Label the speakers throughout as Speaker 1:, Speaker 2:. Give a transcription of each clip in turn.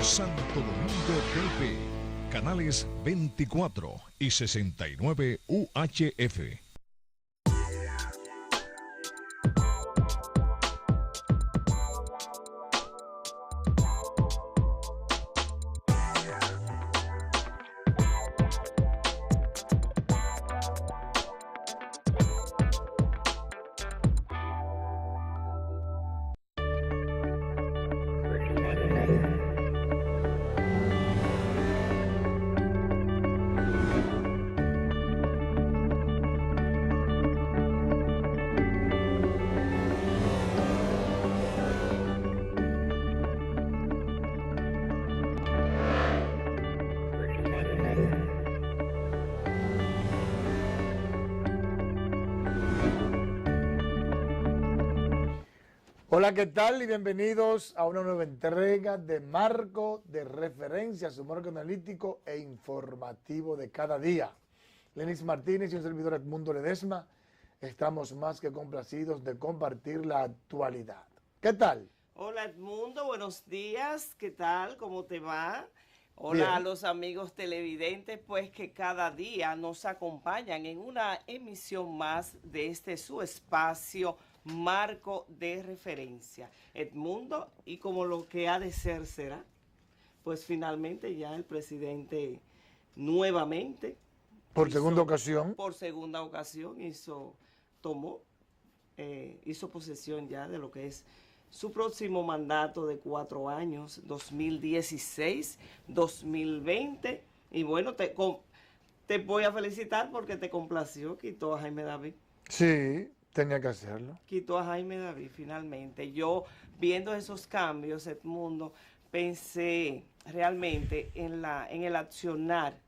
Speaker 1: Santo Domingo TV, canales 24 y 69 UHF.
Speaker 2: Hola, ¿qué tal? Y bienvenidos a una nueva entrega de Marco de Referencia, su marco analítico e informativo de cada día. Lenis Martínez y un servidor Edmundo Ledesma estamos más que complacidos de compartir la actualidad. ¿Qué tal?
Speaker 3: Hola Edmundo, buenos días, ¿qué tal? ¿Cómo te va? Hola
Speaker 2: Bien.
Speaker 3: a los amigos televidentes, pues que cada día nos acompañan en una emisión más de su espacio Marco de Referencia. Edmundo, y como lo que ha de ser será, pues finalmente ya el presidente nuevamente
Speaker 2: Por segunda ocasión.
Speaker 3: Por segunda ocasión hizo posesión ya de lo que es su próximo mandato de 4 años, 2016-2020. Y bueno, te voy a felicitar porque te complació, quitó a Jaime David.
Speaker 2: Sí, tenía que hacerlo.
Speaker 3: Quitó a Jaime David finalmente. Yo, viendo esos cambios, Edmundo, pensé realmente en el accionar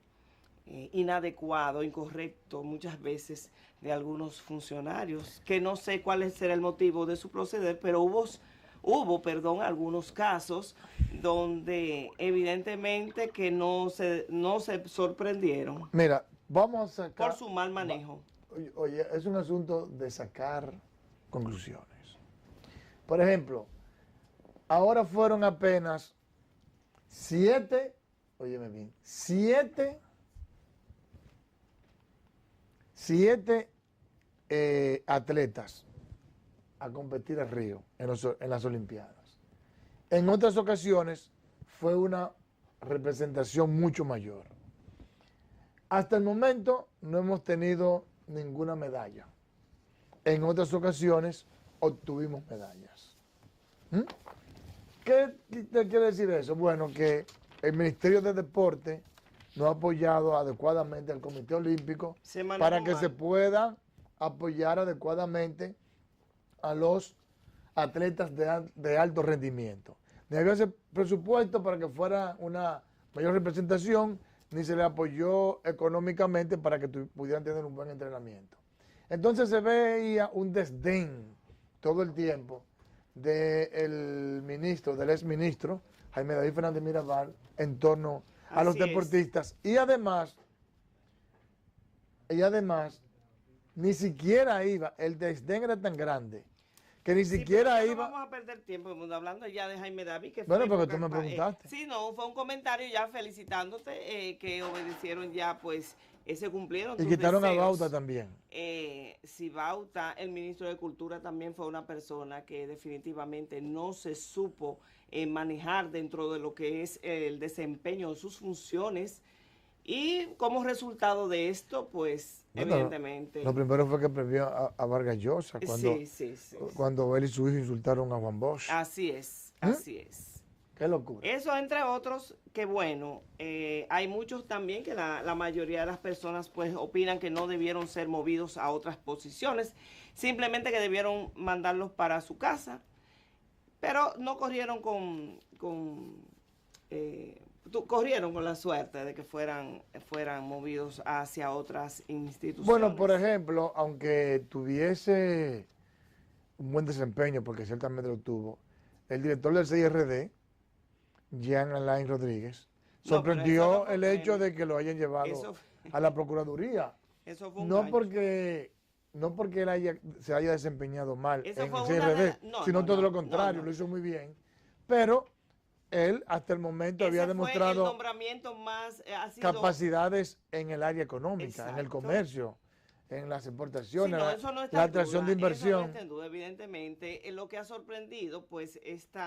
Speaker 3: inadecuado, incorrecto, muchas veces de algunos funcionarios, que no sé cuál será el motivo de su proceder, pero hubo algunos casos donde evidentemente que no se sorprendieron.
Speaker 2: Mira, vamos a sacar...
Speaker 3: Por su mal manejo.
Speaker 2: Oye, es un asunto de sacar conclusiones. Por ejemplo, ahora fueron apenas 7 atletas a competir en Río, en las Olimpiadas. En otras ocasiones fue una representación mucho mayor. Hasta el momento no hemos tenido ninguna medalla. En otras ocasiones obtuvimos medallas. ¿Qué te quiere decir eso? Bueno, que el Ministerio de Deporte no ha apoyado adecuadamente al Comité Olímpico para que se pueda apoyar adecuadamente a los atletas de alto rendimiento. Ni había ese presupuesto para que fuera una mayor representación, ni se le apoyó económicamente para que pudieran tener un buen entrenamiento. Entonces se veía un desdén todo el tiempo del exministro Jaime David Fernández Mirabal en torno a los deportistas. Y además, ni siquiera iba, el desdén era tan grande que ni siquiera iba...
Speaker 3: No vamos a perder tiempo hablando ya de Jaime David. Que
Speaker 2: bueno, porque tú me preguntaste.
Speaker 3: Sí, no, fue un comentario ya felicitándote que obedecieron ya, pues, se cumplieron tus
Speaker 2: deseos. Y quitaron a Bauta también.
Speaker 3: Si Bauta, el ministro de Cultura, también fue una persona que definitivamente no se supo manejar dentro de lo que es el desempeño de sus funciones. Y como resultado de esto, pues, bueno, evidentemente...
Speaker 2: Lo primero fue que premió a Vargas Llosa cuando él y su hijo insultaron a Juan Bosch.
Speaker 3: Así es, así es.
Speaker 2: Qué locura.
Speaker 3: Eso entre otros, que bueno, hay muchos también que la mayoría de las personas pues opinan que no debieron ser movidos a otras posiciones, simplemente que debieron mandarlos para su casa, pero no corrieron corrieron con la suerte de que fueran movidos hacia otras instituciones.
Speaker 2: Bueno, por ejemplo, aunque tuviese un buen desempeño, porque ciertamente lo tuvo, el director del CIRD, Jean Alain Rodríguez, sorprendió el hecho de que lo hayan llevado a la Procuraduría.
Speaker 3: Eso fue un
Speaker 2: no porque él se haya desempeñado mal en el CIRD, sino todo lo contrario, lo hizo muy bien. Pero él hasta el momento había demostrado
Speaker 3: fue el nombramiento más,
Speaker 2: capacidades en el área económica, exacto, en el comercio, en las exportaciones, sí, no, eso no la atracción de inversión.
Speaker 3: Eso no está en duda, evidentemente. Lo que ha sorprendido, pues, este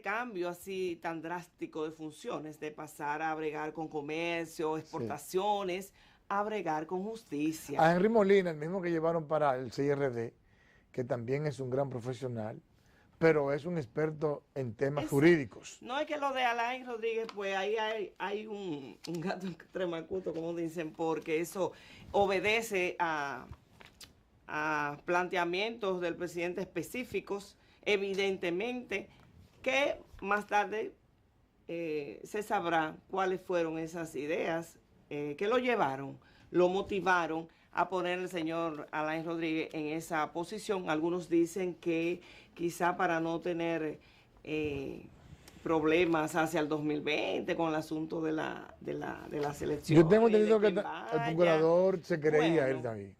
Speaker 3: cambio así tan drástico de funciones, de pasar a bregar con comercio, exportaciones, sí, a bregar con justicia.
Speaker 2: A Henry Molina, el mismo que llevaron para el CIRD, que también es un gran profesional, pero es un experto en temas jurídicos.
Speaker 3: No es que lo de Alain Rodríguez, pues ahí hay un gato tremacuto, como dicen, porque eso obedece a planteamientos del presidente específicos, evidentemente, que más tarde se sabrá cuáles fueron esas ideas que lo llevaron, lo motivaron a poner el señor Alain Rodríguez en esa posición. Algunos dicen que quizá para no tener problemas hacia el 2020 con el asunto de las elecciones.
Speaker 2: Yo tengo entendido que el procurador se quería ir también.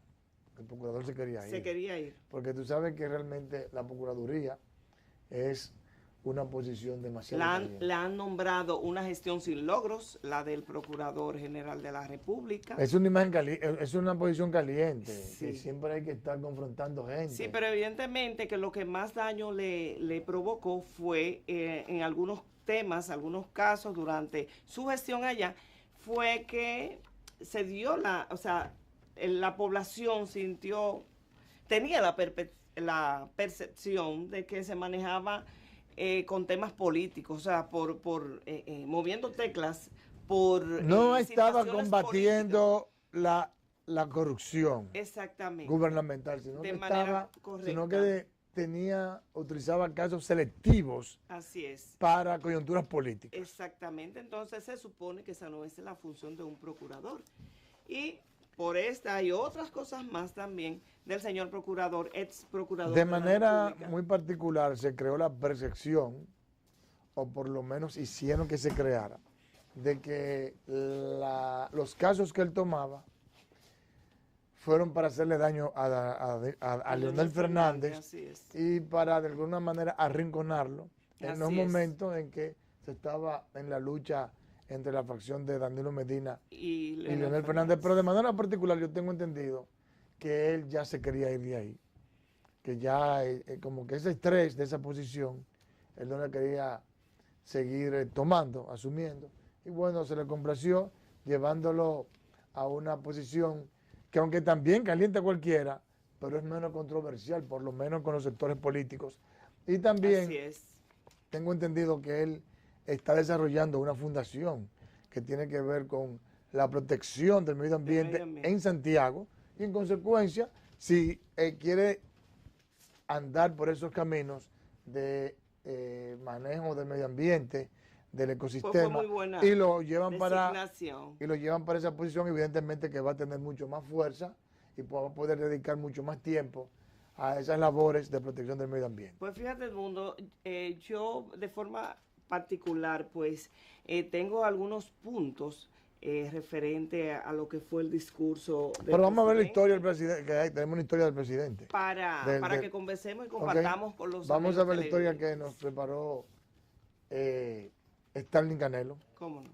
Speaker 2: El procurador se quería ir.
Speaker 3: Se quería ir.
Speaker 2: Porque tú sabes que realmente la procuraduría es una posición demasiado
Speaker 3: le han nombrado una gestión sin logros, la del Procurador General de la República.
Speaker 2: Es una imagen es una posición caliente, sí, que siempre hay que estar confrontando gente.
Speaker 3: Sí, pero evidentemente que lo que más daño le provocó fue en algunos temas, algunos casos durante su gestión allá, fue que se dio la población tenía la percepción de que se manejaba con temas políticos, o sea, moviendo teclas,
Speaker 2: no estaba combatiendo la corrupción gubernamental, sino que utilizaba casos selectivos.
Speaker 3: Así es.
Speaker 2: Para coyunturas políticas.
Speaker 3: Exactamente, entonces se supone que esa no es la función de un procurador. Y por esta y otras cosas más también del señor procurador, ex procurador.
Speaker 2: De manera muy particular se creó la percepción, o por lo menos hicieron que se creara, de que los casos que él tomaba fueron para hacerle daño a Leonel Fernández y para de alguna manera arrinconarlo en los momentos en que se estaba en la lucha entre la facción de Danilo Medina y Leonel Fernández. Pero de manera particular yo tengo entendido que él ya se quería ir de ahí, que ya como que ese estrés de esa posición, él no le quería seguir tomando, asumiendo, y bueno, se le complació llevándolo a una posición que aunque también calienta a cualquiera, pero es menos controversial, por lo menos con los sectores políticos. Y también tengo entendido que él está desarrollando una fundación que tiene que ver con la protección del medio ambiente en Santiago, y en consecuencia, si quiere andar por esos caminos de manejo del medio ambiente, del ecosistema, y lo llevan para esa posición, evidentemente que va a tener mucho más fuerza y va a poder dedicar mucho más tiempo a esas labores de protección del medio ambiente.
Speaker 3: Pues fíjate, Edmundo, yo de forma particular, pues tengo algunos puntos referente a lo que fue el discurso del
Speaker 2: Pero vamos a ver la historia del presidente, que tenemos una historia del presidente.
Speaker 3: Para que conversemos y compartamos con los
Speaker 2: Vamos a ver la historia que nos preparó Starling Canelo.
Speaker 3: ¿Cómo no?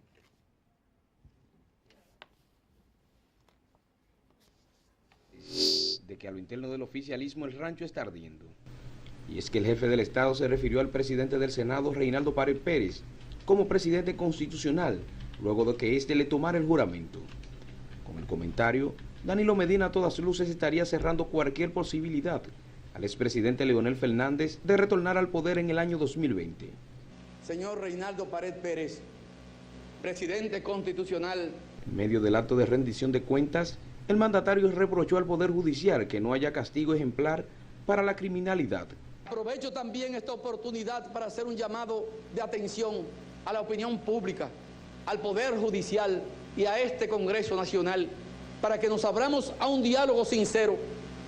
Speaker 4: De que a lo interno del oficialismo el rancho está ardiendo. Y es que el jefe del Estado se refirió al presidente del Senado, Reinaldo Pared Pérez, como presidente constitucional, luego de que éste le tomara el juramento. Con el comentario, Danilo Medina a todas luces estaría cerrando cualquier posibilidad al expresidente Leonel Fernández de retornar al poder en el año 2020.
Speaker 5: Señor Reinaldo Pared Pérez, presidente constitucional.
Speaker 4: En medio del acto de rendición de cuentas, el mandatario reprochó al Poder Judicial que no haya castigo ejemplar para la criminalidad.
Speaker 5: Aprovecho también esta oportunidad para hacer un llamado de atención a la opinión pública, al Poder Judicial y a este Congreso Nacional, para que nos abramos a un diálogo sincero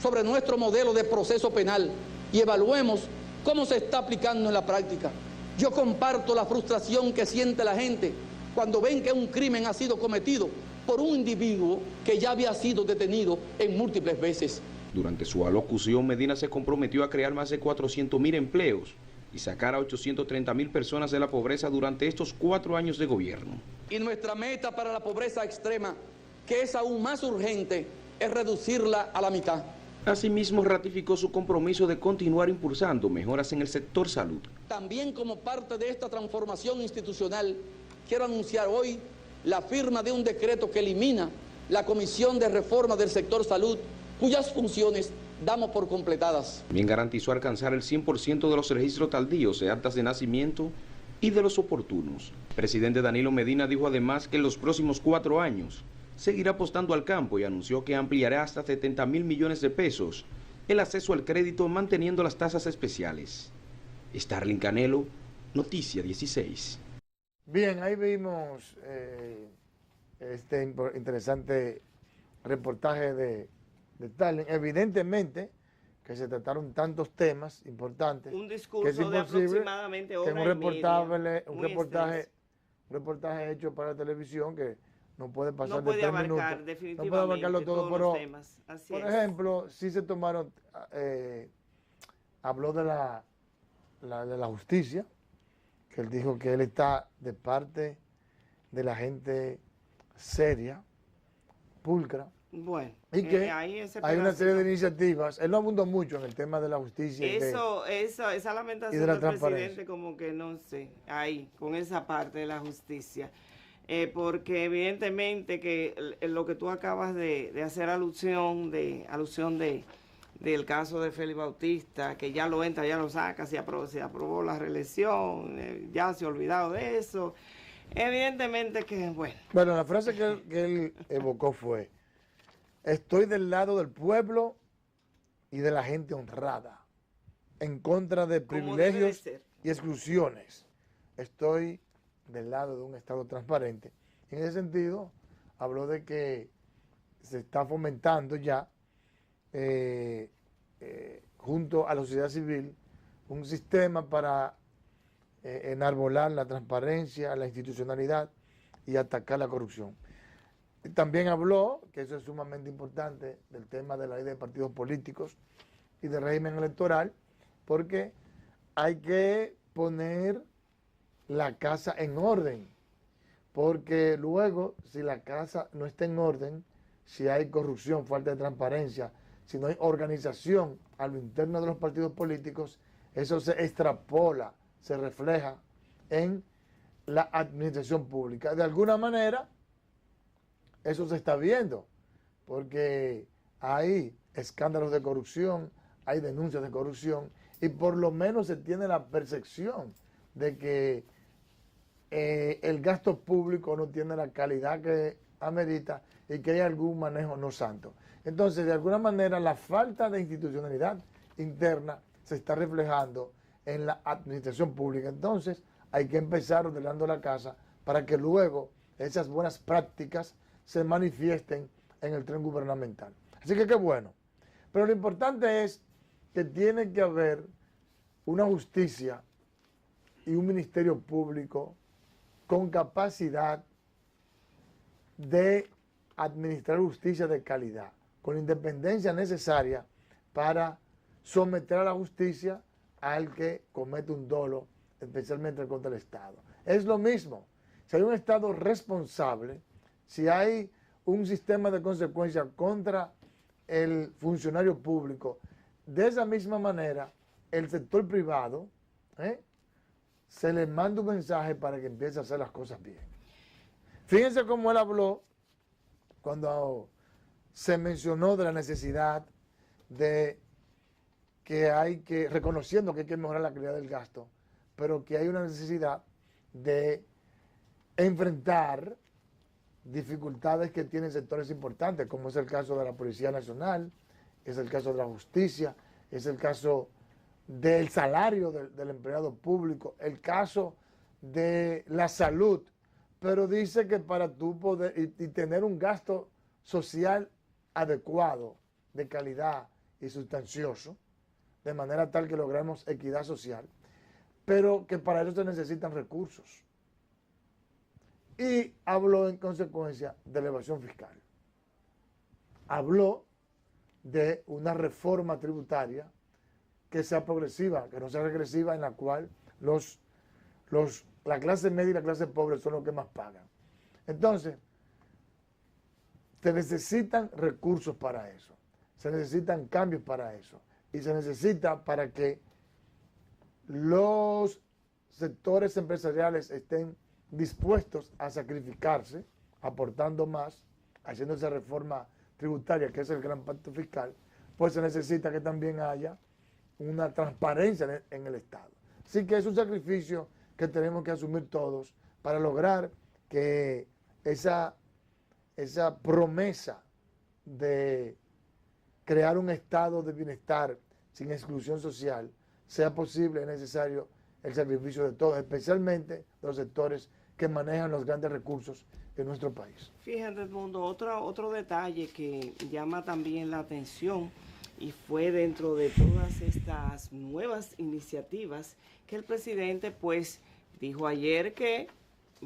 Speaker 5: sobre nuestro modelo de proceso penal y evaluemos cómo se está aplicando en la práctica. Yo comparto la frustración que siente la gente cuando ven que un crimen ha sido cometido por un individuo que ya había sido detenido en múltiples veces.
Speaker 4: Durante su alocución, Medina se comprometió a crear más de 400.000 empleos y sacar a 830.000 personas de la pobreza durante estos 4 años de gobierno.
Speaker 5: Y nuestra meta para la pobreza extrema, que es aún más urgente, es reducirla a la mitad.
Speaker 4: Asimismo, ratificó su compromiso de continuar impulsando mejoras en el sector salud.
Speaker 5: También como parte de esta transformación institucional, quiero anunciar hoy la firma de un decreto que elimina la Comisión de Reforma del Sector Salud, cuyas funciones damos por completadas.
Speaker 4: También garantizó alcanzar el 100% de los registros tardíos de actas de nacimiento y de los oportunos. El presidente Danilo Medina dijo además que en los próximos 4 años seguirá apostando al campo y anunció que ampliará hasta 70.000 millones de pesos el acceso al crédito manteniendo las tasas especiales. Starling Canelo, Noticia 16.
Speaker 2: Bien, ahí vimos este interesante reportaje de Starling. Evidentemente que se trataron tantos temas importantes.
Speaker 3: Un discurso de aproximadamente hora y media. Un
Speaker 2: reportaje hecho para la televisión que no puede pasar
Speaker 3: de 3
Speaker 2: minutos.
Speaker 3: Definitivamente,
Speaker 2: no puede abarcarlo todo, pero
Speaker 3: los temas. Así
Speaker 2: por
Speaker 3: es.
Speaker 2: ejemplo, sí se tomaron, habló de la justicia, que él dijo que él está de parte de la gente seria, pulcra.
Speaker 3: Bueno,
Speaker 2: y que
Speaker 3: hay
Speaker 2: una serie de iniciativas. Él no abundó mucho en el tema de la justicia.
Speaker 3: Esa lamentación del presidente, como que no sé, ahí, con esa parte de la justicia. Porque evidentemente que lo que tú acabas de hacer alusión del caso de Félix Bautista, que ya lo entra, ya lo saca, se aprobó la reelección, ya se ha olvidado de eso. Evidentemente que, bueno.
Speaker 2: Bueno, la frase que él evocó fue: estoy del lado del pueblo y de la gente honrada, en contra de privilegios y exclusiones. Estoy del lado de un Estado transparente. En ese sentido, habló de que se está fomentando ya, junto a la sociedad civil, un sistema para enarbolar la transparencia, la institucionalidad y atacar la corrupción. También habló, que eso es sumamente importante, del tema de la ley de partidos políticos y del régimen electoral, porque hay que poner la casa en orden, porque luego, si la casa no está en orden, si hay corrupción, falta de transparencia, si no hay organización a lo interno de los partidos políticos, eso se extrapola, se refleja en la administración pública. De alguna manera, eso se está viendo, porque hay escándalos de corrupción, hay denuncias de corrupción, y por lo menos se tiene la percepción de que el gasto público no tiene la calidad que amerita y que hay algún manejo no santo. Entonces, de alguna manera, la falta de institucionalidad interna se está reflejando en la administración pública. Entonces, hay que empezar ordenando la casa para que luego esas buenas prácticas se manifiesten en el tren gubernamental. Así que qué bueno. Pero lo importante es que tiene que haber una justicia y un ministerio público con capacidad de administrar justicia de calidad, con la independencia necesaria para someter a la justicia al que comete un dolo, especialmente contra el Estado. Es lo mismo, si hay un Estado responsable, si hay un sistema de consecuencia contra el funcionario público, de esa misma manera, el sector privado, se le manda un mensaje para que empiece a hacer las cosas bien. Fíjense cómo él habló cuando se mencionó de la necesidad de que reconociendo que hay que mejorar la calidad del gasto, pero que hay una necesidad de enfrentar dificultades que tienen sectores importantes, como es el caso de la Policía Nacional, es el caso de la justicia, es el caso del salario del empleado público, el caso de la salud, pero dice que para tú poder y tener un gasto social adecuado, de calidad y sustancioso, de manera tal que logremos equidad social, pero que para eso se necesitan recursos. Y habló en consecuencia de la evasión fiscal. Habló de una reforma tributaria que sea progresiva, que no sea regresiva, en la cual la clase media y la clase pobre son los que más pagan. Entonces, se necesitan recursos para eso, se necesitan cambios para eso, y se necesita para que los sectores empresariales estén dispuestos a sacrificarse, aportando más, haciendo esa reforma tributaria, que es el gran pacto fiscal, pues se necesita que también haya una transparencia en el Estado. Así que es un sacrificio que tenemos que asumir todos para lograr que esa promesa de crear un estado de bienestar sin exclusión social sea posible. Es necesario el sacrificio de todos, especialmente de los sectores que manejan los grandes recursos de nuestro país.
Speaker 3: Fíjate, Edmundo, otro detalle que llama también la atención, y fue dentro de todas estas nuevas iniciativas que el presidente pues dijo ayer que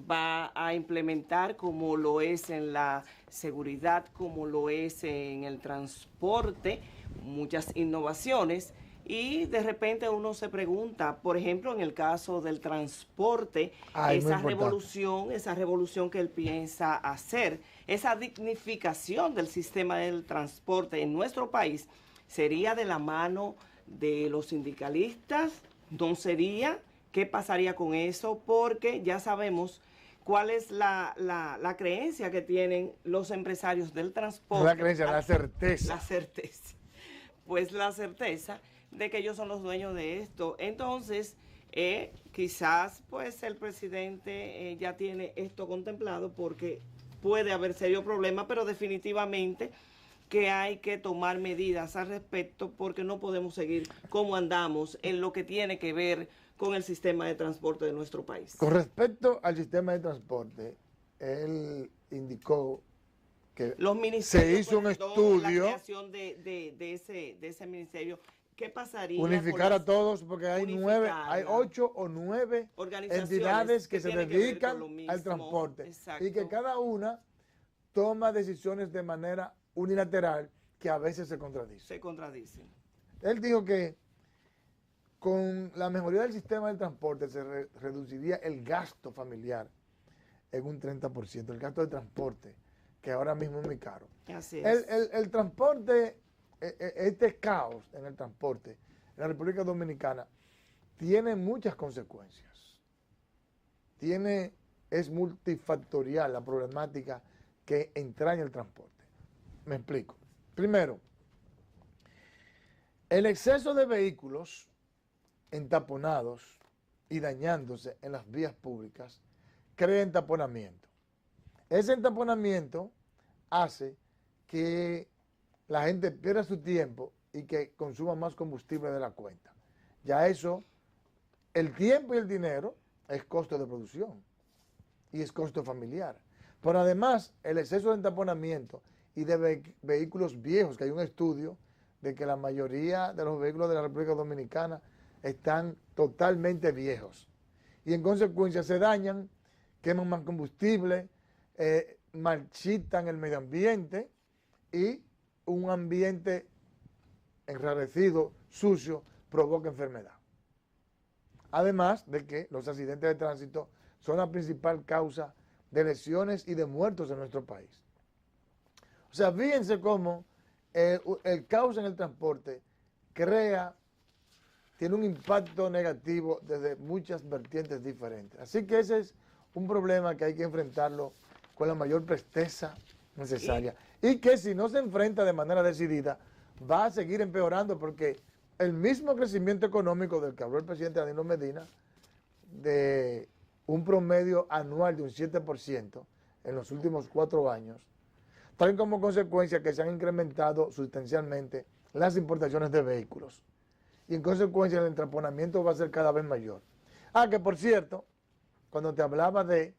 Speaker 3: va a implementar, como lo es en la seguridad, como lo es en el transporte, muchas innovaciones. Y de repente uno se pregunta, por ejemplo, en el caso del transporte, esa revolución que él piensa hacer, esa dignificación del sistema del transporte en nuestro país, ¿sería de la mano de los sindicalistas? ¿No sería? ¿Qué pasaría con eso? Porque ya sabemos cuál es la creencia que tienen los empresarios del transporte.
Speaker 2: No la creencia, la certeza.
Speaker 3: La certeza. Pues la certeza de que ellos son los dueños de esto. Entonces, quizás pues el presidente ya tiene esto contemplado, porque puede haber serio problema, pero definitivamente que hay que tomar medidas al respecto, porque no podemos seguir como andamos en lo que tiene que ver con el sistema de transporte de nuestro país.
Speaker 2: Con respecto al sistema de transporte, él indicó que se hizo un estudio.
Speaker 3: La creación de ese ministerio. ¿Qué pasaría?
Speaker 2: Unificar a todos, porque hay 8 o 9 entidades que se dedican al transporte.
Speaker 3: Exacto.
Speaker 2: Y que cada una toma decisiones de manera unilateral que a veces se contradicen.
Speaker 3: Se contradicen.
Speaker 2: Él dijo que con la mejoría del sistema del transporte se reduciría el gasto familiar en un 30%, el gasto de transporte, que ahora mismo es muy caro.
Speaker 3: Así es.
Speaker 2: El transporte, este caos en el transporte en la República Dominicana tiene muchas consecuencias. Es multifactorial la problemática que entraña el transporte. Me explico. Primero, el exceso de vehículos entaponados y dañándose en las vías públicas crea entaponamiento. Ese entaponamiento hace que la gente pierda su tiempo y que consuma más combustible de la cuenta. Ya eso, el tiempo y el dinero es costo de producción y es costo familiar. Pero además, el exceso de entaponamiento y de vehículos viejos, que hay un estudio de que la mayoría de los vehículos de la República Dominicana están totalmente viejos. Y en consecuencia se dañan, queman más combustible, marchitan el medio ambiente, y un ambiente enrarecido, sucio, provoca enfermedad. Además de que los accidentes de tránsito son la principal causa de lesiones y de muertos en nuestro país. O sea, fíjense cómo el caos en el transporte tiene un impacto negativo desde muchas vertientes diferentes. Así que ese es un problema que hay que enfrentarlo con la mayor presteza necesaria. Y que si no se enfrenta de manera decidida, va a seguir empeorando, porque el mismo crecimiento económico del que habló el presidente Danilo Medina, de un promedio anual de un 7% en los últimos 4 años, traen como consecuencia que se han incrementado sustancialmente las importaciones de vehículos. Y en consecuencia el entraponamiento va a ser cada vez mayor. Que por cierto, cuando te hablaba de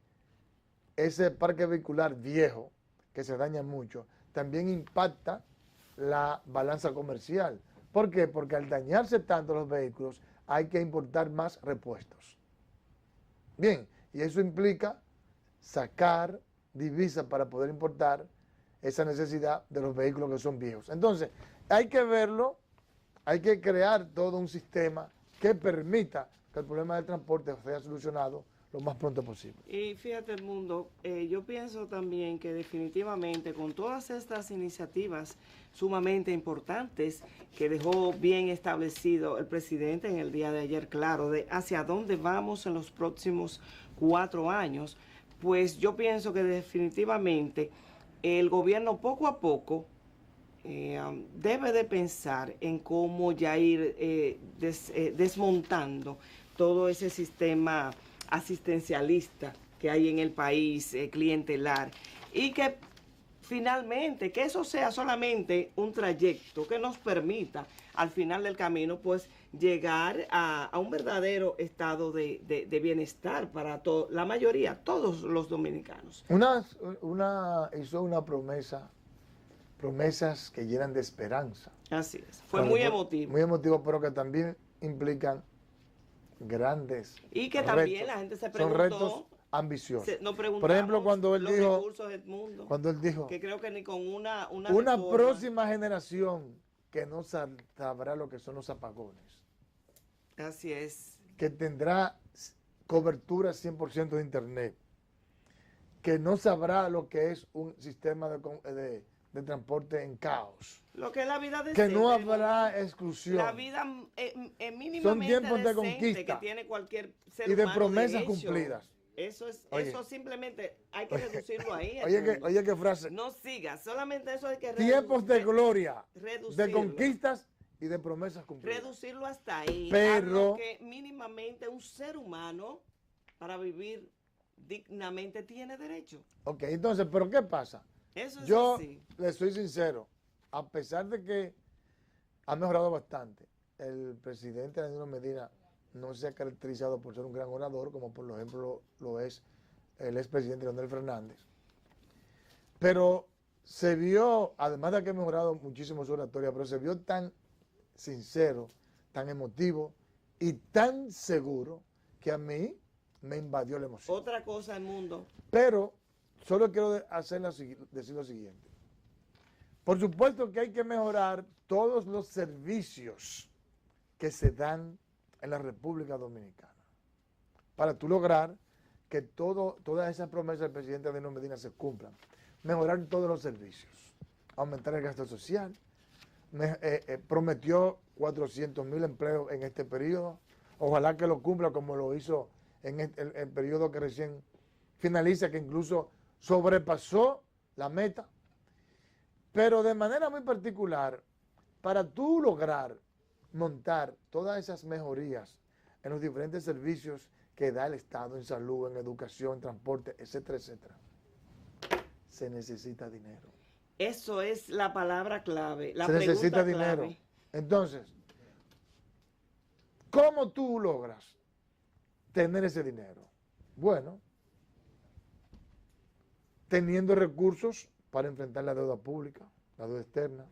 Speaker 2: ese parque vehicular viejo, que se daña mucho, también impacta la balanza comercial. ¿Por qué? Porque al dañarse tanto los vehículos, hay que importar más repuestos. Bien, y eso implica sacar divisas para poder importar esa necesidad de los vehículos que son viejos. Entonces, hay que verlo hay que crear todo un sistema que permita que el problema del transporte sea solucionado lo más pronto posible.
Speaker 3: Y fíjate, el mundo, yo pienso también que definitivamente con todas estas iniciativas sumamente importantes que dejó bien establecido el presidente en el día de ayer, claro, de hacia dónde vamos en los próximos 4 años, pues yo pienso que definitivamente el gobierno poco a poco debe de pensar en cómo ya ir desmontando todo ese sistema asistencialista que hay en el país, clientelar, y que finalmente, que eso sea solamente un trayecto que nos permita al final del camino, pues llegar a un verdadero estado de bienestar para la mayoría, todos los dominicanos.
Speaker 2: Hizo una promesas que llenan de esperanza.
Speaker 3: Así es, fue muy emotivo.
Speaker 2: Muy emotivo, pero que también implican grandes
Speaker 3: y que también la gente se preguntó,
Speaker 2: son retos ambiciosos.
Speaker 3: Por
Speaker 2: ejemplo, cuando él
Speaker 3: dijo que creo que ni con una
Speaker 2: próxima generación que no sabrá lo que son los apagones.
Speaker 3: Así es.
Speaker 2: Que tendrá cobertura 100% de internet. Que no sabrá lo que es un sistema de transporte en caos.
Speaker 3: Lo que es la vida
Speaker 2: decente. Que no habrá exclusión.
Speaker 3: La vida mínimamente
Speaker 2: son tiempos de conquista
Speaker 3: que tiene cualquier ser
Speaker 2: y de
Speaker 3: humano
Speaker 2: promesas cumplidas.
Speaker 3: Eso simplemente hay que reducirlo ahí.
Speaker 2: Oye, qué frase.
Speaker 3: No sigas, solamente eso hay que reducirlo.
Speaker 2: Tiempos de gloria, de conquistas y de promesas cumplidas.
Speaker 3: Reducirlo hasta ahí.
Speaker 2: Pero
Speaker 3: que mínimamente un ser humano para vivir dignamente tiene derecho.
Speaker 2: Ok, entonces, ¿pero qué pasa?
Speaker 3: Eso es
Speaker 2: Yo
Speaker 3: así.
Speaker 2: le soy sincero, a pesar de que ha mejorado bastante, el presidente Danilo Medina no se ha caracterizado por ser un gran orador, como por ejemplo lo es el expresidente Leonel Fernández. Pero se vio, además de que ha mejorado muchísimo su oratoria, pero se vio tan sincero, tan emotivo y tan seguro que a mí me invadió la emoción.
Speaker 3: Otra cosa del mundo.
Speaker 2: Pero solo quiero decir lo siguiente. Por supuesto que hay que mejorar todos los servicios que se dan en la República Dominicana para tú lograr que todas esas promesas del presidente Danilo Medina se cumplan. Mejorar todos los servicios, aumentar el gasto social, prometió 400,000 empleos en este periodo, ojalá que lo cumpla como lo hizo en el periodo que recién finaliza, que incluso sobrepasó la meta, pero de manera muy particular, para tú lograr montar todas esas mejorías en los diferentes servicios que da el Estado en salud, en educación, en transporte, etcétera, etcétera, se necesita dinero.
Speaker 3: Eso es la palabra clave, la
Speaker 2: se
Speaker 3: pregunta
Speaker 2: necesita
Speaker 3: clave.
Speaker 2: Dinero. Entonces, ¿cómo tú logras tener ese dinero? Bueno, teniendo recursos para enfrentar la deuda pública, la deuda externa,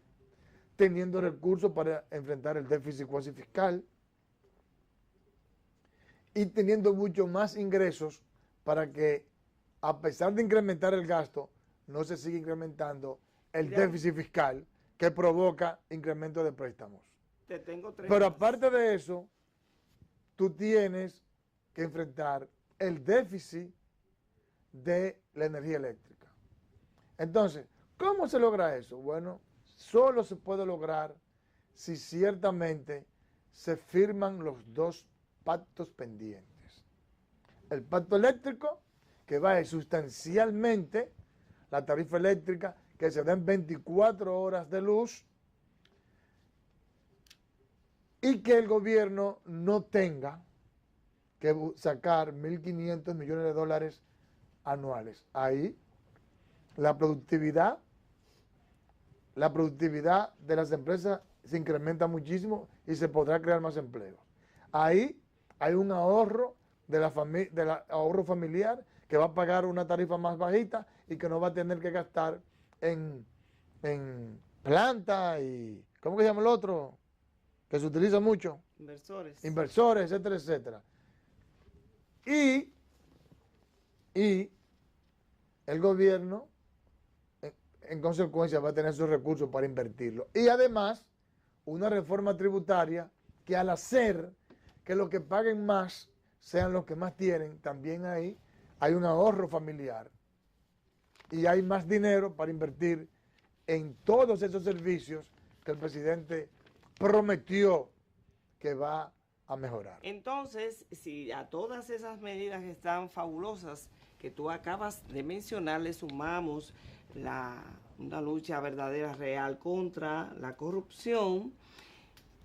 Speaker 2: teniendo recursos para enfrentar el déficit cuasi fiscal y teniendo mucho más ingresos para que, a pesar de incrementar el gasto, no se siga incrementando el déficit fiscal que provoca incremento de préstamos. Pero aparte de eso, tú tienes que enfrentar el déficit de la energía eléctrica. Entonces, ¿cómo se logra eso? Bueno, solo se puede lograr si ciertamente se firman los dos pactos pendientes. El pacto eléctrico, que va sustancialmente la tarifa eléctrica, que se den 24 horas de luz, y que el gobierno no tenga que sacar 1.500 millones de dólares anuales. Ahí la productividad de las empresas se incrementa muchísimo y se podrá crear más empleos. Ahí hay un ahorro del ahorro familiar que va a pagar una tarifa más bajita y que no va a tener que gastar en planta y, ¿cómo que se llama el otro? Que se utiliza mucho. Inversores, etcétera, etcétera. Y el gobierno, en consecuencia, va a tener sus recursos para invertirlo. Y además, una reforma tributaria que al hacer que los que paguen más sean los que más tienen, también ahí hay un ahorro familiar y hay más dinero para invertir en todos esos servicios que el presidente prometió que va a mejorar.
Speaker 3: Entonces, si a todas esas medidas que están fabulosas que tú acabas de mencionar le sumamos una lucha verdadera, real contra la corrupción,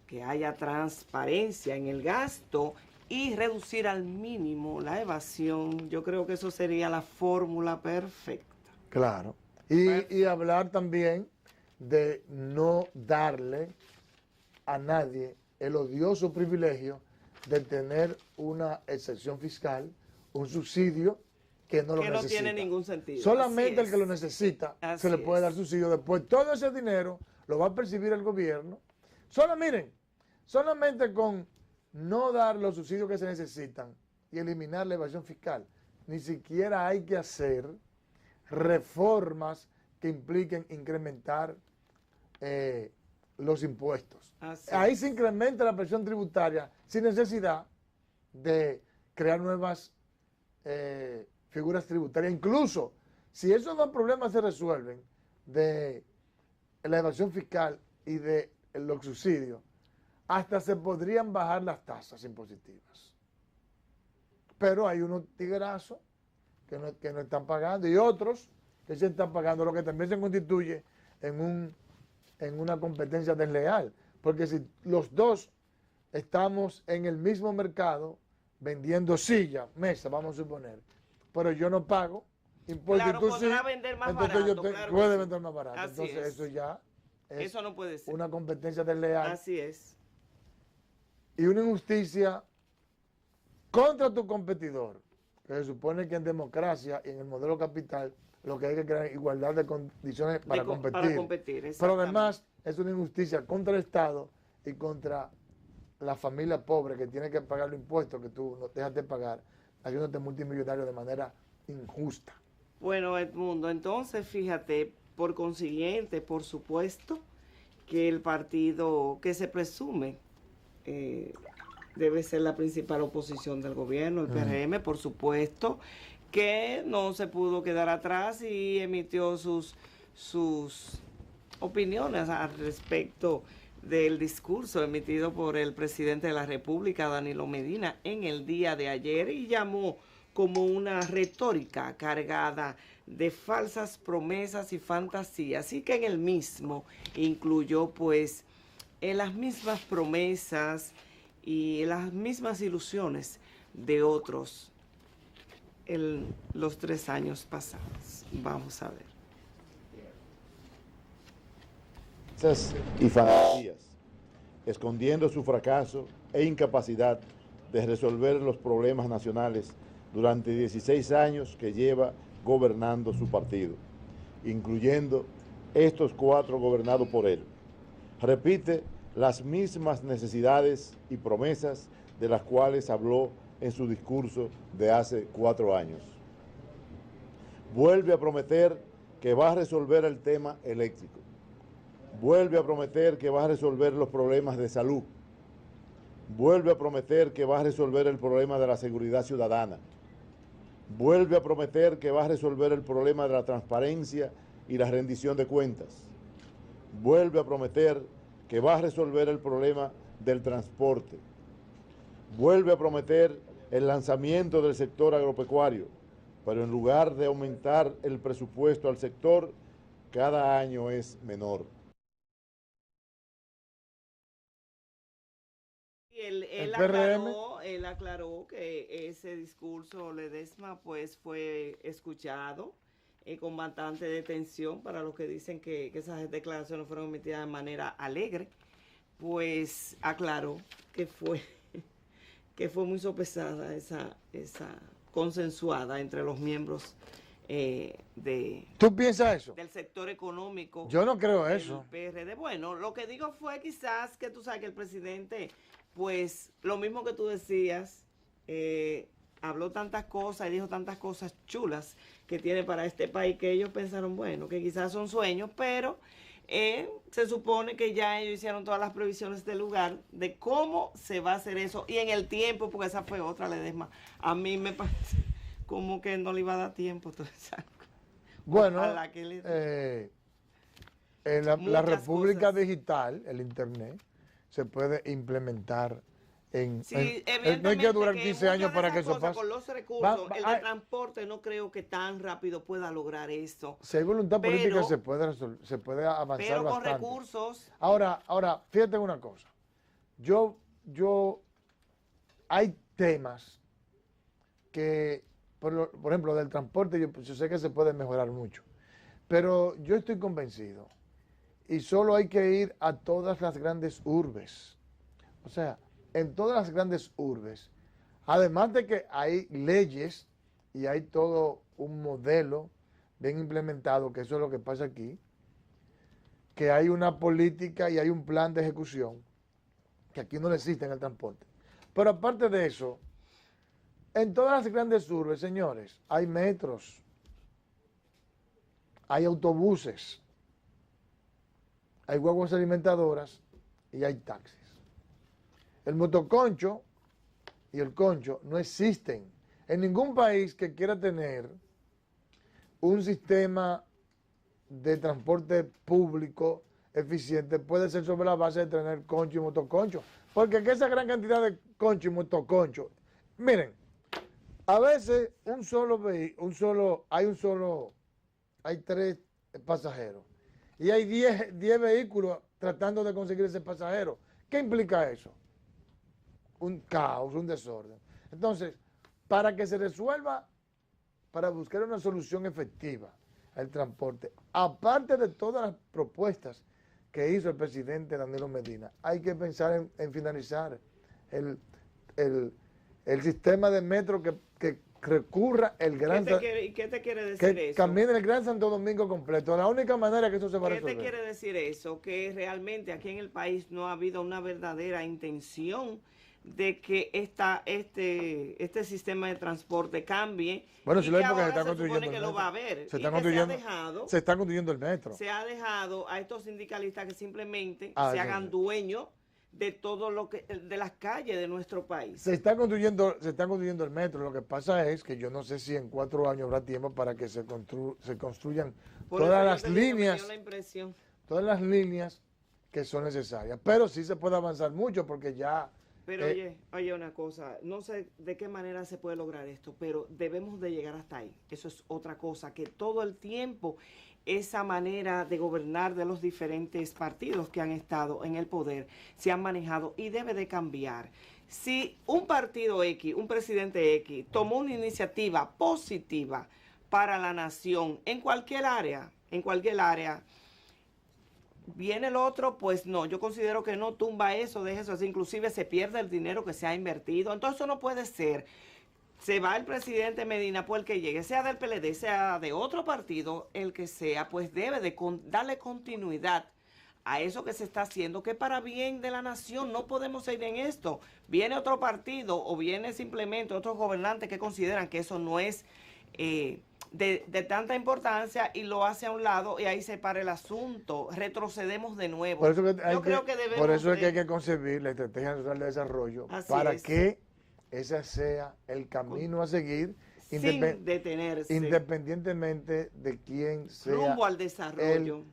Speaker 3: que haya transparencia en el gasto y reducir al mínimo la evasión, yo creo que eso sería la fórmula perfecta.
Speaker 2: Claro. Y hablar también de no darle a nadie el odioso privilegio de tener una excepción fiscal, un subsidio que no lo necesita.
Speaker 3: Que no tiene ningún sentido.
Speaker 2: Solamente el que lo necesita se le puede dar subsidio. Después todo ese dinero lo va a percibir el gobierno. Miren, solamente con no dar los subsidios que se necesitan y eliminar la evasión fiscal, ni siquiera hay que hacer reformas que impliquen incrementar los impuestos. Ahí se incrementa la presión tributaria sin necesidad de crear nuevas figuras tributarias. Incluso si esos dos problemas se resuelven de la evasión fiscal y de los subsidios, hasta se podrían bajar las tasas impositivas. Pero hay unos tiguerazos que no están pagando y otros que se están pagando, lo que también se constituye en una competencia desleal. Porque si los dos estamos en el mismo mercado vendiendo sillas, mesas, vamos a suponer, pero yo no pago impuestos,
Speaker 3: claro,
Speaker 2: y tú sí,
Speaker 3: vender más
Speaker 2: entonces
Speaker 3: barato,
Speaker 2: puede vender más barato.
Speaker 3: Así
Speaker 2: entonces
Speaker 3: es.
Speaker 2: eso ya es
Speaker 3: eso no puede ser
Speaker 2: una competencia desleal.
Speaker 3: Así es.
Speaker 2: Y una injusticia contra tu competidor, que se supone que en democracia y en el modelo capital lo que hay que crear es igualdad de condiciones para competir. Pero además es una injusticia contra el Estado y contra la familia pobre que tiene que pagar los impuestos que tú no dejas de pagar, haciéndote multimillonario de manera injusta.
Speaker 3: Bueno, Edmundo, entonces fíjate, por consiguiente, por supuesto, que el partido que se presume debe ser la principal oposición del gobierno, el PRM, por supuesto, que no se pudo quedar atrás y emitió sus opiniones al respecto del discurso emitido por el presidente de la República, Danilo Medina, en el día de ayer, y llamó como una retórica cargada de falsas promesas y fantasías, así que en el mismo incluyó pues las mismas promesas y las mismas ilusiones de otros en los 3 años pasados. Vamos a ver.
Speaker 6: Y fantasías, escondiendo su fracaso e incapacidad de resolver los problemas nacionales durante 16 años que lleva gobernando su partido, incluyendo estos 4 gobernados por él. Repite las mismas necesidades y promesas de las cuales habló en su discurso de hace 4 años. Vuelve a prometer que va a resolver el tema eléctrico. Vuelve a prometer que va a resolver los problemas de salud. Vuelve a prometer que va a resolver el problema de la seguridad ciudadana. Vuelve a prometer que va a resolver el problema de la transparencia y la rendición de cuentas. Vuelve a prometer que va a resolver el problema del transporte. Vuelve a prometer el lanzamiento del sector agropecuario, pero en lugar de aumentar el presupuesto al sector, cada año es menor.
Speaker 3: Él aclaró que ese discurso Ledesma pues fue escuchado con bastante detención para los que dicen que esas declaraciones fueron emitidas de manera alegre. Pues aclaró que fue muy sopesada esa consensuada entre los miembros
Speaker 2: ¿Tú piensas eso?
Speaker 3: del sector económico.
Speaker 2: Yo no creo eso.
Speaker 3: PRD. Bueno, lo que digo fue quizás que tú sabes que el presidente, pues lo mismo que tú decías, habló tantas cosas y dijo tantas cosas chulas que tiene para este país que ellos pensaron, bueno, que quizás son sueños, pero se supone que ya ellos hicieron todas las previsiones del lugar de cómo se va a hacer eso y en el tiempo, porque esa fue otra, Ledesma. A mí me parece como que no le iba a dar tiempo.
Speaker 2: Bueno, la República Digital, el Internet, se puede implementar no hay que durar 15 años para que eso pase.
Speaker 3: Con los recursos, el de transporte no creo que tan rápido pueda lograr esto.
Speaker 2: Si hay voluntad política se puede avanzar
Speaker 3: pero con
Speaker 2: bastante.
Speaker 3: Recursos.
Speaker 2: Ahora, fíjate una cosa. Hay temas que, por ejemplo, del transporte, yo sé que se puede mejorar mucho. Pero yo estoy convencido, y solo hay que ir a todas las grandes urbes. O sea, en todas las grandes urbes, además de que hay leyes y hay todo un modelo bien implementado, que eso es lo que pasa aquí, que hay una política y hay un plan de ejecución, que aquí no existe en el transporte. Pero aparte de eso, en todas las grandes urbes, señores, hay metros, hay autobuses, hay guaguas alimentadoras y hay taxis. El motoconcho y el concho no existen en ningún país que quiera tener un sistema de transporte público eficiente. Puede ser sobre la base de tener concho y motoconcho, porque aquí esa gran cantidad de concho y motoconcho, miren, a veces hay 3 pasajeros y hay 10 vehículos tratando de conseguir ese pasajero. ¿Qué implica eso? Un caos, un desorden. Entonces, para que se resuelva, para buscar una solución efectiva al transporte, aparte de todas las propuestas que hizo el presidente Danilo Medina, hay que pensar en finalizar el sistema de metro que recurra el gran...
Speaker 3: ¿Qué te quiere decir
Speaker 2: que
Speaker 3: eso?
Speaker 2: camine el Gran Santo Domingo completo. La única manera que eso se va a resolver.
Speaker 3: ¿Qué te quiere decir eso? Que realmente aquí en el país no ha habido una verdadera intención de que este sistema de transporte cambie.
Speaker 2: Bueno, si
Speaker 3: y
Speaker 2: lo
Speaker 3: que
Speaker 2: hay porque
Speaker 3: ahora
Speaker 2: se está
Speaker 3: se supone
Speaker 2: construyendo
Speaker 3: que
Speaker 2: el
Speaker 3: lo
Speaker 2: metro.
Speaker 3: va a haber.
Speaker 2: Se está construyendo el metro.
Speaker 3: Se ha dejado a estos sindicalistas que simplemente se
Speaker 2: sí.
Speaker 3: hagan dueños de todo lo que de las calles de nuestro país.
Speaker 2: Se está construyendo el metro. Lo que pasa es que yo no sé si en 4 años habrá tiempo para que se construyan todas las líneas que son necesarias. Pero sí se puede avanzar mucho porque ya...
Speaker 3: Pero oye una cosa, no sé de qué manera se puede lograr esto, pero debemos de llegar hasta ahí. Eso es otra cosa, que todo el tiempo esa manera de gobernar de los diferentes partidos que han estado en el poder se han manejado y debe de cambiar. Si un partido X, un presidente X, tomó una iniciativa positiva para la nación en cualquier área, viene el otro, pues no, yo considero que no tumba eso, deja eso así, inclusive se pierde el dinero que se ha invertido, entonces eso no puede ser. Se va el presidente Medina por el que llegue, sea del PLD, sea de otro partido, el que sea, pues debe de darle continuidad a eso que se está haciendo, que para bien de la nación no podemos ir en esto. Viene otro partido o viene simplemente otros gobernantes que consideran que eso no es de tanta importancia y lo hace a un lado y ahí se para el asunto, retrocedemos de nuevo.
Speaker 2: Por eso es que hay que concebir la estrategia nacional de desarrollo para que ese sea el camino a seguir
Speaker 3: sin detenerse,
Speaker 2: independientemente de quién sea
Speaker 3: rumbo al desarrollo.
Speaker 2: El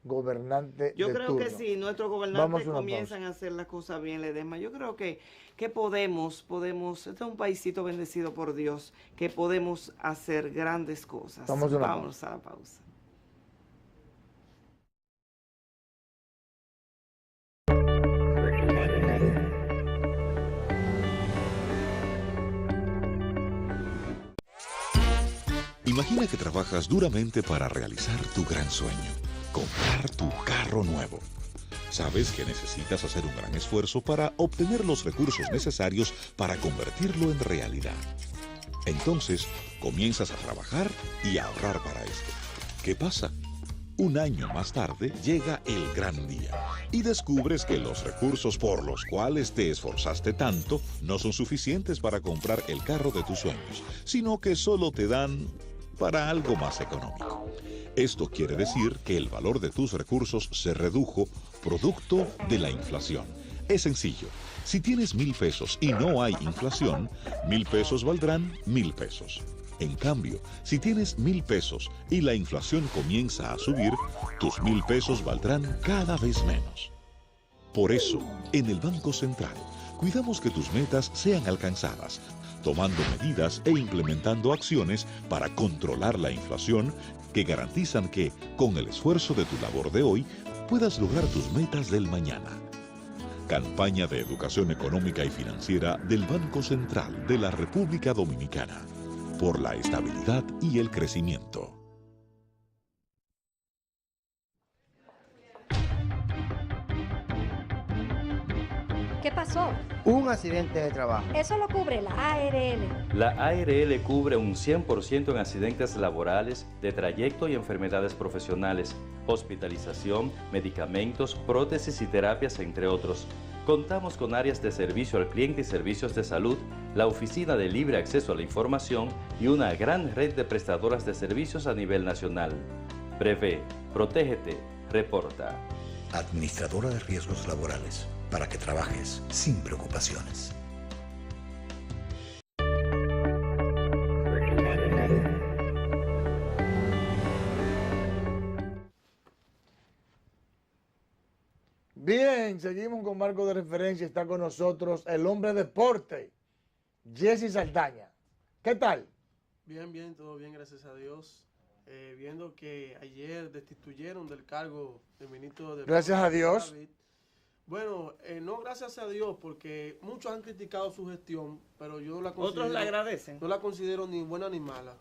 Speaker 2: gobernante.
Speaker 3: Yo creo que si nuestros gobernantes comienzan a hacer las cosas bien, Ledesma, yo creo que podemos, este es un paisito bendecido por Dios, que podemos hacer grandes cosas. Vamos a la pausa.
Speaker 1: Imagina que trabajas duramente para realizar tu gran sueño, comprar tu carro nuevo. Sabes que necesitas hacer un gran esfuerzo para obtener los recursos necesarios para convertirlo en realidad. Entonces, comienzas a trabajar y a ahorrar para esto. ¿Qué pasa? Un año más tarde llega el gran día y descubres que los recursos por los cuales te esforzaste tanto no son suficientes para comprar el carro de tus sueños, sino que solo te dan para algo más económico. Esto quiere decir que el valor de tus recursos se redujo producto de la inflación. Es sencillo. Si tienes 1,000 pesos y no hay inflación, 1,000 pesos valdrán 1,000 pesos. En cambio, si tienes 1,000 pesos y la inflación comienza a subir, tus 1,000 pesos valdrán cada vez menos. Por eso, en el Banco Central, cuidamos que tus metas sean alcanzadas, tomando medidas e implementando acciones para controlar la inflación que garantizan que, con el esfuerzo de tu labor de hoy, puedas lograr tus metas del mañana. Campaña de Educación Económica y Financiera del Banco Central de la República Dominicana. Por la estabilidad y el crecimiento.
Speaker 7: ¿Qué pasó?
Speaker 8: Un accidente de trabajo.
Speaker 7: Eso lo cubre la ARL.
Speaker 9: La ARL cubre un 100% en accidentes laborales, de trayecto y enfermedades profesionales, hospitalización, medicamentos, prótesis y terapias, entre otros. Contamos con áreas de servicio al cliente y servicios de salud, la oficina de libre acceso a la información y una gran red de prestadoras de servicios a nivel nacional. Prevé, protégete, reporta.
Speaker 10: Administradora de riesgos laborales, para que trabajes sin preocupaciones.
Speaker 2: Bien, seguimos con marco de referencia. Está con nosotros el hombre de deporte, Jesse Saldaña. ¿Qué tal?
Speaker 11: Bien, bien, todo bien, gracias a Dios. Viendo que ayer destituyeron del cargo del ministro de...
Speaker 2: Gracias a Dios.
Speaker 11: David. Bueno, no gracias a Dios, porque muchos han criticado su gestión, pero yo no la considero...
Speaker 3: Otros le agradecen.
Speaker 11: No la considero ni buena ni mala.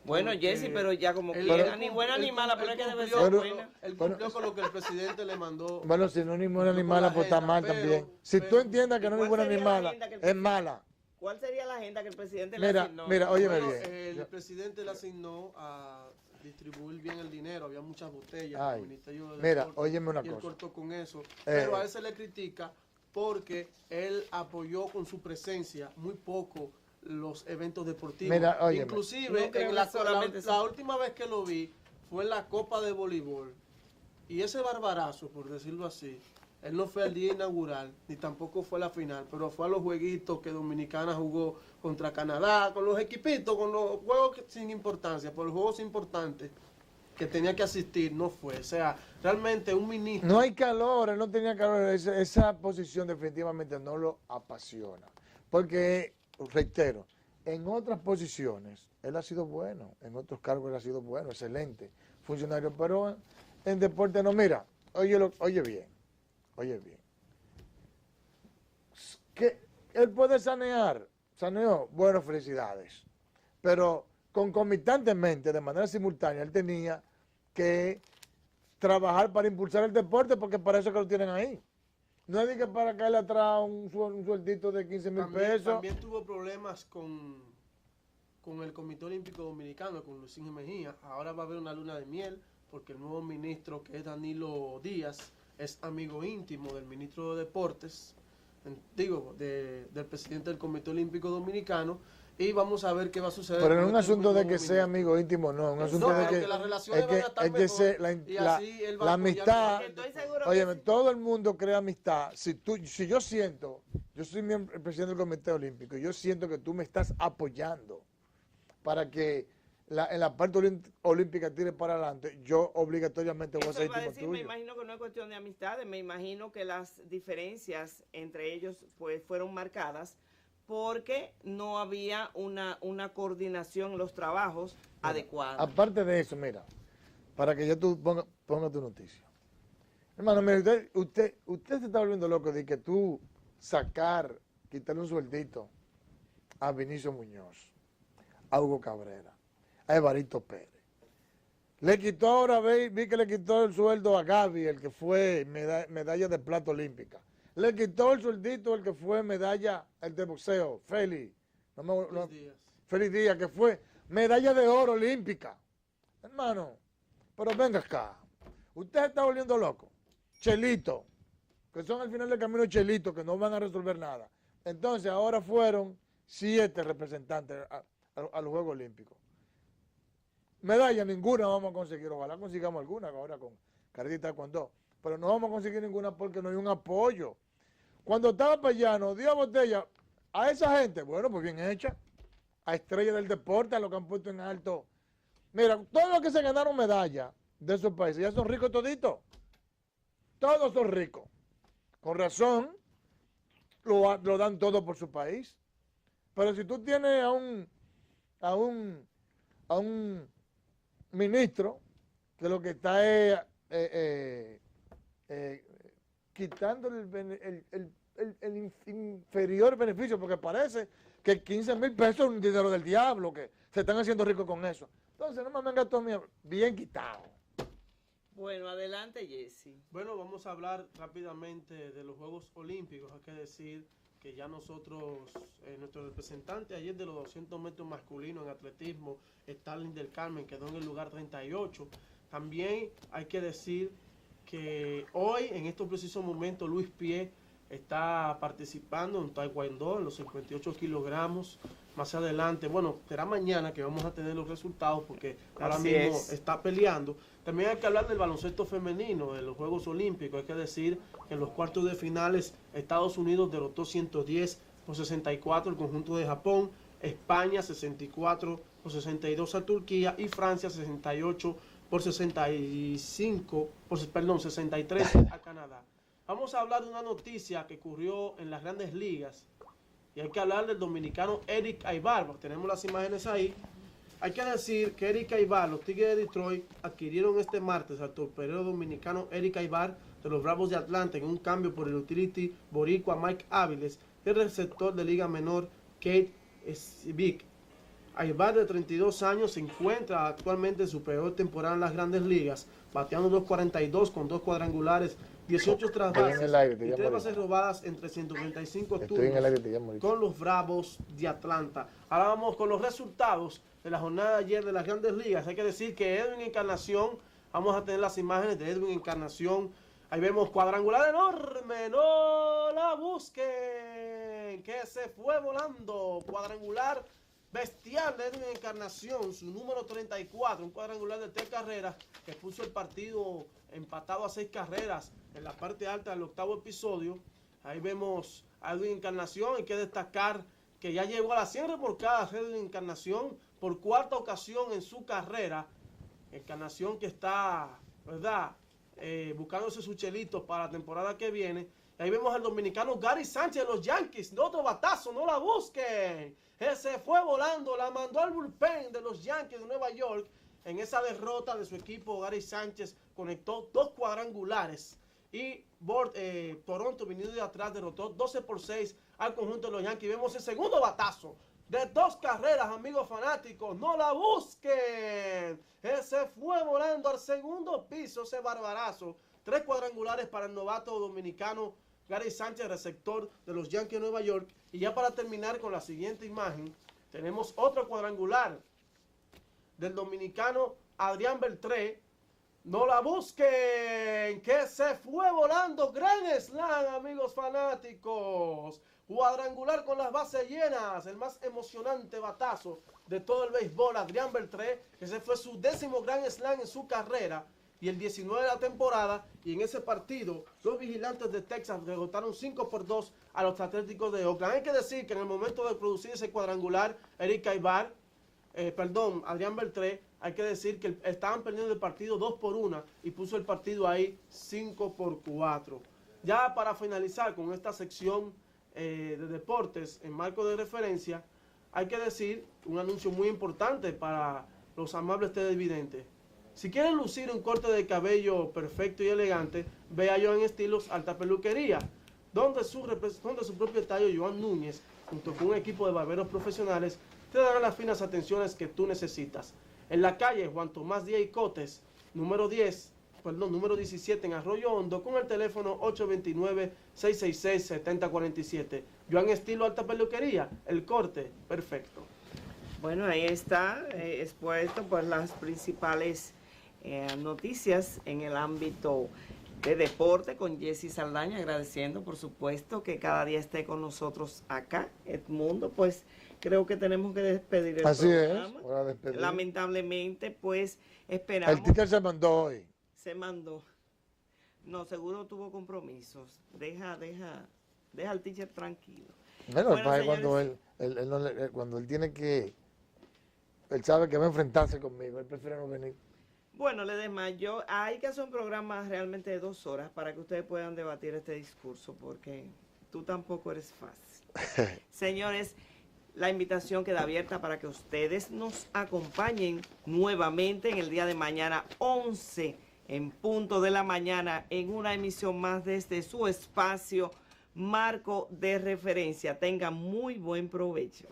Speaker 3: Bueno, Jesse, pero ya como quiera, ni buena ni mala, pero es que debe ser buena.
Speaker 11: Él cumplió con lo que el presidente le mandó.
Speaker 2: Bueno, si no es ni buena ni mala, pues está mal también. Si tú entiendas que no es buena ni mala, es mala.
Speaker 3: ¿Cuál sería la agenda que el presidente le asignó?
Speaker 2: Mira, óyeme
Speaker 11: Bueno,
Speaker 2: bien.
Speaker 11: el presidente le asignó a distribuir bien el dinero. Había muchas botellas.
Speaker 2: Ay,
Speaker 11: el Ministerio de
Speaker 2: mira,
Speaker 11: Deporte,
Speaker 2: óyeme una
Speaker 11: y él
Speaker 2: cosa.
Speaker 11: cortó con eso. Pero a él se le critica porque él apoyó con su presencia muy poco los eventos deportivos.
Speaker 2: Mira, óyeme.
Speaker 11: Inclusive,
Speaker 3: No
Speaker 11: en la última vez que lo vi fue en la Copa de Voleibol. Y ese barbarazo, por decirlo así, él no fue al día inaugural, ni tampoco fue a la final, pero fue a los jueguitos que Dominicana jugó contra Canadá, con los equipitos, con los juegos sin importancia, por los juegos importantes que tenía que asistir, no fue. O sea, realmente un ministro...
Speaker 2: No hay calor, él no tenía calor, esa posición definitivamente no lo apasiona. Porque, reitero, en otras posiciones él ha sido bueno, en otros cargos él ha sido bueno, excelente funcionario, pero en deporte no. Mira, oye bien. Que él puede saneó, bueno, felicidades. Pero concomitantemente, de manera simultánea, él tenía que trabajar para impulsar el deporte, porque para eso que lo tienen ahí. No es de que para caerle atrás un sueldito de 15,000 pesos.
Speaker 11: También tuvo problemas con el Comité Olímpico Dominicano, con Luisín Mejía. Ahora va a haber una luna de miel, porque el nuevo ministro, que es Danilo Díaz, es amigo íntimo del ministro de Deportes, del presidente del Comité Olímpico Dominicano, y vamos a ver qué va a suceder.
Speaker 2: Pero no es un asunto de que sea amigo íntimo, no, un asunto de que
Speaker 11: las relaciones van a estar mejor,
Speaker 2: la amistad. Óyeme, todo el mundo crea amistad. Si yo siento, yo soy el presidente del Comité Olímpico, y yo siento que tú me estás apoyando para que en la parte olímpica tire para adelante, yo obligatoriamente voy a ser íntimo tuyo.
Speaker 3: Me imagino que no es cuestión de amistades, me imagino que las diferencias entre ellos pues fueron marcadas porque no había una coordinación en los trabajos adecuada.
Speaker 2: Aparte de eso, mira, para que ya tú ponga tu noticia. Hermano, mira, usted se está volviendo loco de que tú quitarle un sueldito a Vinicio Muñoz, a Hugo Cabrera, a Evaristo Pérez. Le quitó ahora, vi que le quitó el sueldo a Gaby, el que fue medalla de plata olímpica. Le quitó el sueldito el que fue medalla, el de boxeo, Félix Díaz, que fue medalla de oro olímpica. Hermano, pero venga acá. Usted se está volviendo loco. Chelito, que son al final del camino Chelito, que no van a resolver nada. Entonces ahora fueron 7 representantes a los Juegos Olímpicos. medalla ninguna vamos a conseguir. Ojalá consigamos alguna ahora con karate y taekwondo. Pero no vamos a conseguir ninguna porque no hay un apoyo. Cuando estaba Payano, dio botella a esa gente, bueno, pues bien hecha. A estrellas del deporte, a los que han puesto en alto. Mira, todos los que se ganaron medallas de esos países ya son ricos toditos. Todos son ricos. Con razón, lo dan todo por su país. Pero si tú tienes a un ministro que lo que está es quitando el inferior beneficio, porque parece que 15,000 pesos es un dinero del diablo, que se están haciendo ricos con eso. Entonces, no me venga todo bien quitado.
Speaker 3: Bueno, adelante, Jesse.
Speaker 11: Bueno, vamos a hablar rápidamente de los Juegos Olímpicos. Hay que decir que ya nosotros, nuestro representante ayer de los 200 metros masculinos en atletismo, Starling del Carmen, quedó en el lugar 38. También hay que decir que hoy, en estos precisos momentos, Luis Pie está participando en taekwondo en los 58 kilogramos. Más adelante, bueno, será mañana que vamos a tener los resultados porque ahora mismo está peleando. También hay que hablar del baloncesto femenino, de los Juegos Olímpicos. Hay que decir que en los cuartos de finales Estados Unidos derrotó 110 por 64 el conjunto de Japón, España 64 por 62 a Turquía y Francia 68 por 63 a Canadá. Vamos a hablar de una noticia que ocurrió en las Grandes Ligas. Y hay que hablar del dominicano Eric Aybar. Tenemos las imágenes ahí. Hay que decir que Eric Aybar, los Tigres de Detroit, adquirieron este martes al torpedero dominicano Eric Aybar de los Bravos de Atlanta en un cambio por el utility boricua Mike Áviles y el receptor de Liga Menor Kate Svick. Aybar, de 32 años, se encuentra actualmente en su peor temporada en las Grandes Ligas, bateando 2.42 con 2 cuadrangulares, 18 trasbases y 3 bases robadas en 395 turnos con los Bravos de Atlanta. Ahora vamos con los resultados de la jornada de ayer de las Grandes Ligas. Hay que decir que Edwin Encarnación, vamos a tener las imágenes de Edwin Encarnación. Ahí vemos cuadrangular enorme, no la busquen, que se fue volando. Cuadrangular bestial de Edwin Encarnación, su número 34, un cuadrangular de 3 carreras que puso el partido empatado a 6 carreras en la parte alta del octavo episodio. Ahí vemos a Edwin Encarnación. Hay que destacar que ya llegó a las 100 remolcadas Edwin Encarnación por 4ª ocasión en su carrera. Encarnación que está, ¿verdad?, buscándose su chelito para la temporada que viene. Ahí vemos al dominicano Gary Sánchez de los Yankees. Otro batazo, no la busquen. Ese fue volando, la mandó al bullpen de los Yankees de Nueva York. En esa derrota de su equipo, Gary Sánchez conectó 2 cuadrangulares. Y Toronto, viniendo de atrás, derrotó 12-6 al conjunto de los Yankees. Vemos el segundo batazo de 2 carreras, amigos fanáticos. ¡No la busquen! Ese fue volando al segundo piso, ese barbarazo. 3 cuadrangulares para el novato dominicano Gary Sánchez, receptor de los Yankees de Nueva York. Y ya para terminar con la siguiente imagen, tenemos otro cuadrangular del dominicano Adrián Beltré. ¡No la busquen! ¡Que se fue volando! ¡Gran slam, amigos fanáticos! Cuadrangular con las bases llenas. El más emocionante batazo de todo el béisbol. Adrián Beltré. Ese fue su 10º gran slam en su carrera. Y el 19 de la temporada. Y en ese partido, los Vigilantes de Texas derrotaron 5-2 a los Atléticos de Oakland. Hay que decir que en el momento de producir ese cuadrangular, Adrián Beltré, hay que decir que estaban perdiendo el partido 2-1 y puso el partido ahí 5-4. Ya para finalizar con esta sección de deportes en marco de referencia, hay que decir un anuncio muy importante para los amables televidentes. Si quieren lucir un corte de cabello perfecto y elegante, ve a Joan Estilos Alta Peluquería, donde su propietario Joan Núñez, junto con un equipo de barberos profesionales, te dará las finas atenciones que tú necesitas. En la calle Juan Tomás Díaz y Cotes, número 17 en Arroyo Hondo, con el teléfono 829-666-7047. Joan Estilo Alta Peluquería, el corte perfecto.
Speaker 3: Bueno, ahí está expuesto por las principales noticias en el ámbito de deporte con Jessy Saldaña, agradeciendo por supuesto que cada día esté con nosotros acá, Edmundo, pues creo que tenemos que despedir el programa.
Speaker 2: Así es, para despedir.
Speaker 3: Lamentablemente, pues esperamos.
Speaker 2: El teacher se mandó hoy.
Speaker 3: Se mandó. No, seguro tuvo compromisos. Deja al teacher tranquilo.
Speaker 2: Bueno,
Speaker 3: Señores,
Speaker 2: cuando él tiene que, él sabe que va a enfrentarse conmigo, él prefiere no venir.
Speaker 3: Bueno, Ledesma, hay que hacer un programa realmente de 2 horas para que ustedes puedan debatir este discurso, porque tú tampoco eres fácil. Señores, la invitación queda abierta para que ustedes nos acompañen nuevamente en el día de mañana, 11 en punto de la mañana, en una emisión más desde su espacio Marco de Referencia. Tengan muy buen provecho.